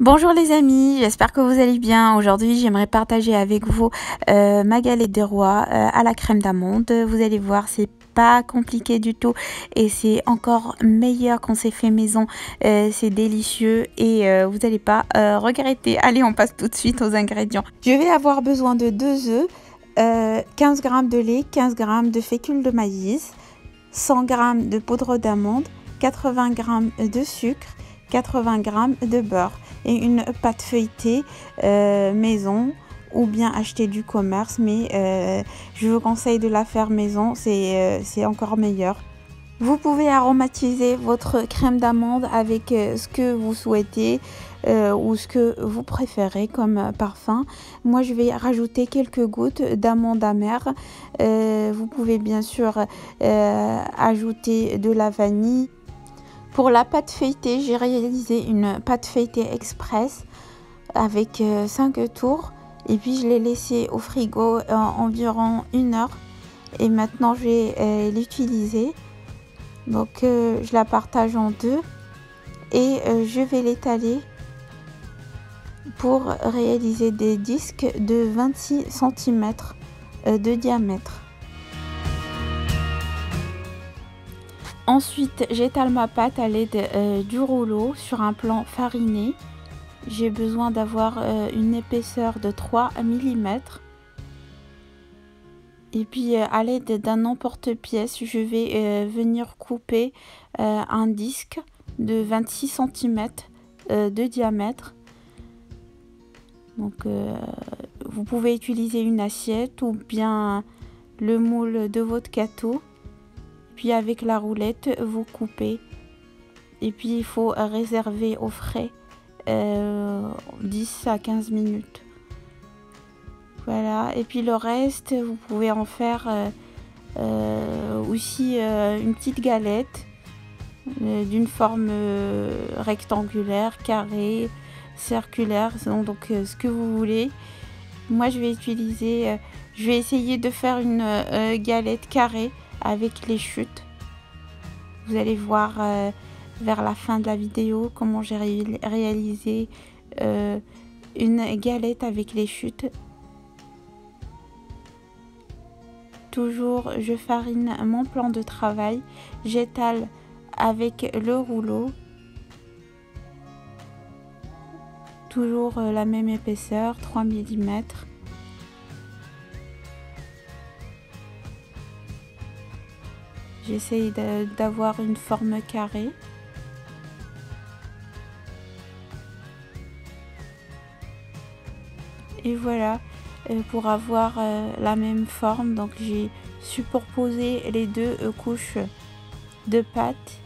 Bonjour les amis, j'espère que vous allez bien. Aujourd'hui, j'aimerais partager avec vous ma galette des rois à la crème d'amande. Vous allez voir, c'est pas compliqué du tout et c'est encore meilleur quand c'est fait maison. C'est délicieux et vous n'allez pas regretter. Allez, on passe tout de suite aux ingrédients. Je vais avoir besoin de 2 œufs, 15 g de lait, 15 g de fécule de maïs, 100 g de poudre d'amande, 80 g de sucre, 80 g de beurre et une pâte feuilletée maison ou bien acheter du commerce, mais je vous conseille de la faire maison, c'est encore meilleur. Vous pouvez aromatiser votre crème d'amande avec ce que vous souhaitez ou ce que vous préférez comme parfum. Moi, je vais rajouter quelques gouttes d'amande amère. Vous pouvez bien sûr ajouter de la vanille. Pour la pâte feuilletée, j'ai réalisé une pâte feuilletée express avec 5 tours et puis je l'ai laissée au frigo environ 1 heure et maintenant je vais l'utiliser. Donc je la partage en deux et je vais l'étaler pour réaliser des disques de 26 cm de diamètre. Ensuite, j'étale ma pâte à l'aide du rouleau sur un plan fariné. J'ai besoin d'avoir une épaisseur de 3 mm. Et puis, à l'aide d'un emporte-pièce, je vais venir couper un disque de 26 cm de diamètre. Donc, vous pouvez utiliser une assiette ou bien le moule de votre gâteau. Puis avec la roulette, vous coupez. Et puis il faut réserver au frais 10 à 15 minutes. Voilà. Et puis le reste, vous pouvez en faire aussi une petite galette d'une forme rectangulaire, carrée, circulaire. Donc ce que vous voulez. Moi, je vais essayer de faire une galette carrée avec les chutes. Vous allez voir vers la fin de la vidéo comment j'ai réalisé une galette avec les chutes. Toujours, je farine mon plan de travail, j'étale avec le rouleau. Toujours la même épaisseur, 3 mm. J'essaye d'avoir une forme carrée. Et voilà, pour avoir la même forme, donc j'ai superposé les deux couches de pâte.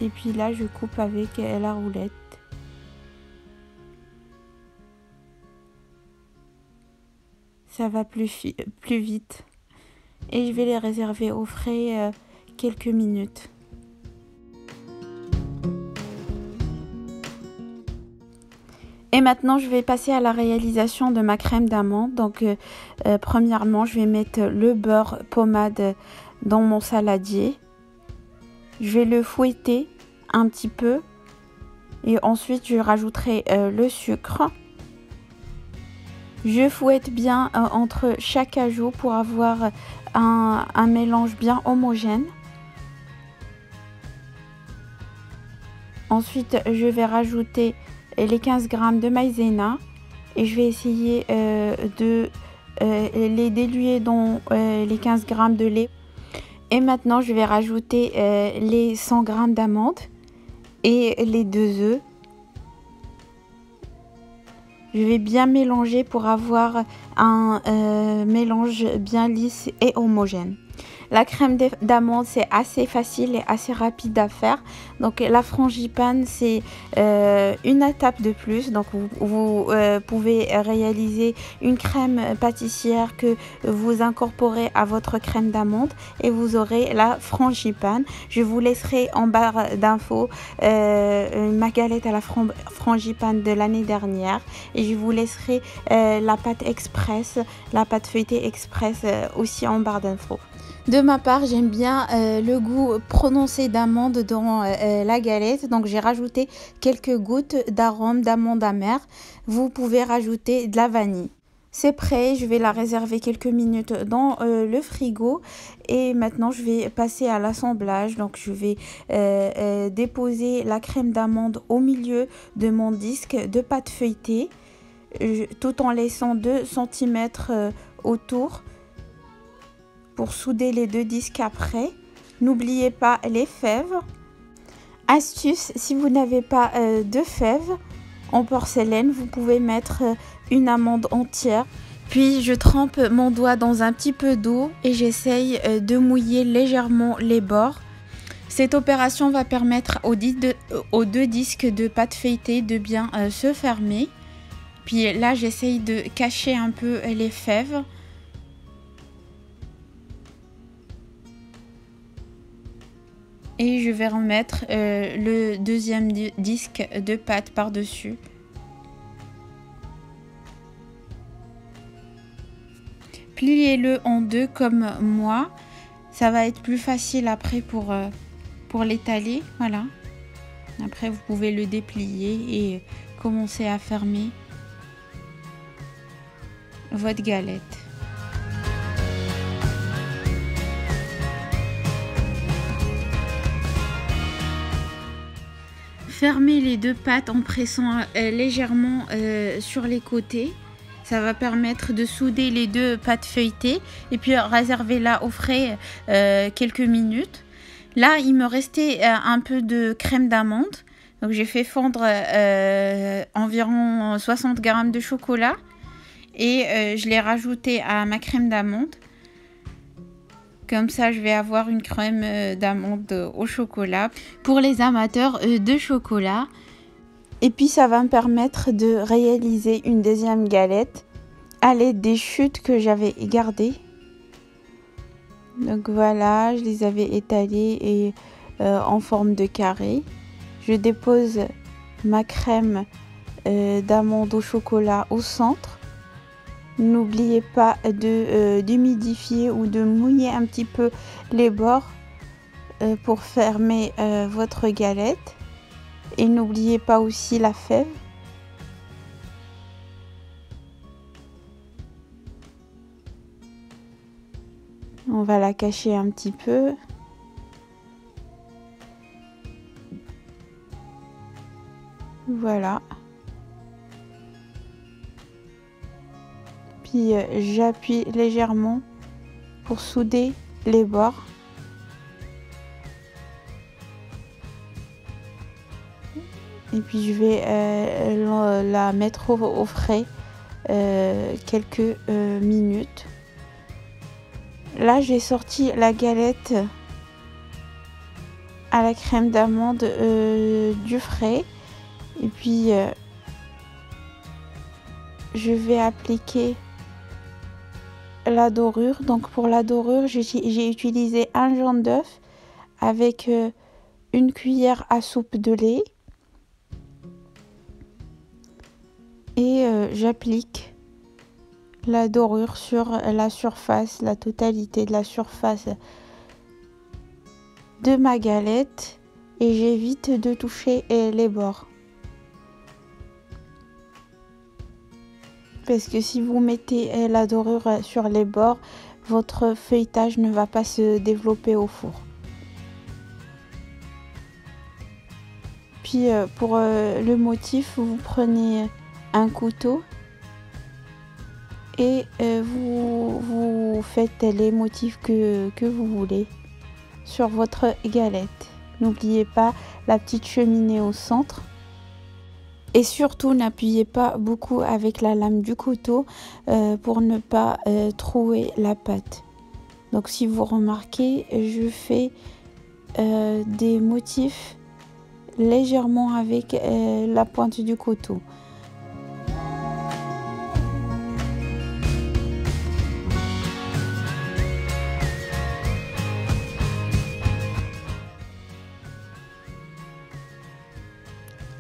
Et puis là, je coupe avec la roulette. Ça va plus vite. Et je vais les réserver au frais quelques minutes. Et maintenant, je vais passer à la réalisation de ma crème d'amande. Donc, premièrement, je vais mettre le beurre pommade dans mon saladier. Je vais le fouetter un petit peu. Et ensuite, je rajouterai le sucre. Je fouette bien entre chaque ajout pour avoir un mélange bien homogène. Ensuite, je vais rajouter les 15 g de maïzena et je vais essayer de les diluer dans les 15 g de lait. Et maintenant, je vais rajouter les 100 g d'amandes et les 2 œufs. Je vais bien mélanger pour avoir un mélange bien lisse et homogène. La crème d'amande, c'est assez facile et assez rapide à faire. Donc la frangipane, c'est une étape de plus. Donc vous pouvez réaliser une crème pâtissière que vous incorporez à votre crème d'amande et vous aurez la frangipane. Je vous laisserai en barre d'infos ma galette à la frangipane de l'année dernière et je vous laisserai la pâte express, la pâte feuilletée express aussi en barre d'infos. De ma part, j'aime bien le goût prononcé d'amande dans la galette. Donc, j'ai rajouté quelques gouttes d'arôme d'amande amère. Vous pouvez rajouter de la vanille. C'est prêt, je vais la réserver quelques minutes dans le frigo. Et maintenant, je vais passer à l'assemblage. Donc, je vais déposer la crème d'amande au milieu de mon disque de pâte feuilletée, tout en laissant 2 cm autour pour souder les 2 disques après. N'oubliez pas les fèves. Astuce, si vous n'avez pas de fèves en porcelaine, vous pouvez mettre une amande entière. Puis je trempe mon doigt dans un petit peu d'eau et j'essaye de mouiller légèrement les bords. Cette opération va permettre aux 2 disques de pâte feuilletée de bien se fermer. Puis là, j'essaye de cacher un peu les fèves. Et je vais remettre le deuxième disque de pâte par-dessus. Pliez-le en 2 comme moi. Ça va être plus facile après pour l'étaler. Voilà. Après, vous pouvez le déplier et commencer à fermer votre galette. Fermez les 2 pâtes en pressant légèrement sur les côtés. Ça va permettre de souder les 2 pâtes feuilletées. Et puis réservez-la au frais quelques minutes. Là, il me restait un peu de crème d'amande. Donc j'ai fait fondre environ 60 g de chocolat. Et je l'ai rajouté à ma crème d'amande. Comme ça, je vais avoir une crème d'amande au chocolat pour les amateurs de chocolat. Et puis, ça va me permettre de réaliser une deuxième galette à l'aide des chutes que j'avais gardées. Donc voilà, je les avais étalées et en forme de carré. Je dépose ma crème d'amande au chocolat au centre. N'oubliez pas d'humidifier ou de mouiller un petit peu les bords pour fermer votre galette. Et n'oubliez pas aussi la fève. On va la cacher un petit peu. Voilà. Puis j'appuie légèrement pour souder les bords. Et puis je vais la mettre au frais quelques minutes. Là, j'ai sorti la galette à la crème d'amande du frais. Et puis je vais appliquer la dorure. Donc pour la dorure, j'ai utilisé un jaune d'œuf avec une cuillère à soupe de lait. Et j'applique la dorure sur la surface, la totalité de la surface de ma galette. Et j'évite de toucher les bords. Parce que si vous mettez la dorure sur les bords, votre feuilletage ne va pas se développer au four. Puis pour le motif, vous prenez un couteau et vous faites les motifs que vous voulez sur votre galette. N'oubliez pas la petite cheminée au centre. Et surtout, n'appuyez pas beaucoup avec la lame du couteau pour ne pas trouer la pâte. Donc si vous remarquez, je fais des motifs légèrement avec la pointe du couteau.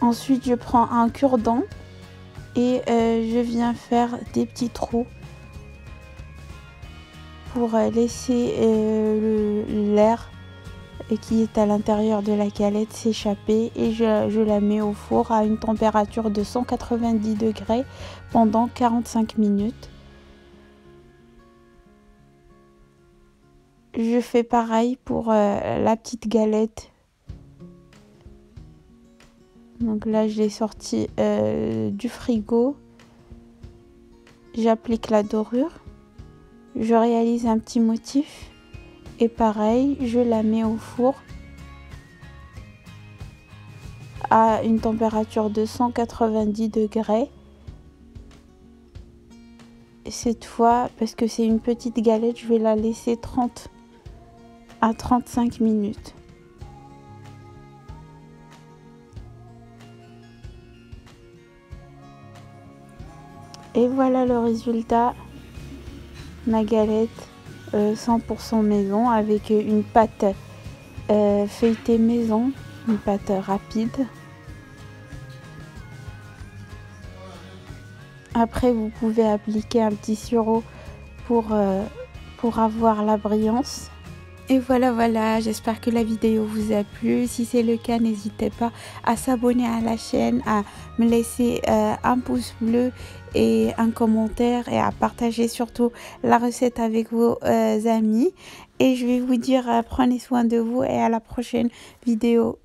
Ensuite, je prends un cure-dent et je viens faire des petits trous pour laisser l'air qui est à l'intérieur de la galette s'échapper, et je la mets au four à une température de 190 degrés pendant 45 minutes. Je fais pareil pour la petite galette. Donc là, je l'ai sortie du frigo. J'applique la dorure. Je réalise un petit motif. Et pareil, je la mets au four à une température de 190 degrés. Cette fois, parce que c'est une petite galette, je vais la laisser 30 à 35 minutes. Et voilà le résultat. Ma galette 100% maison avec une pâte feuilletée maison, une pâte rapide. Après, vous pouvez appliquer un petit sirop pour avoir la brillance. Et voilà, j'espère que la vidéo vous a plu. Si c'est le cas, n'hésitez pas à s'abonner à la chaîne, à me laisser un pouce bleu et un commentaire, et à partager surtout la recette avec vos amis. Et je vais vous dire, prenez soin de vous et à la prochaine vidéo.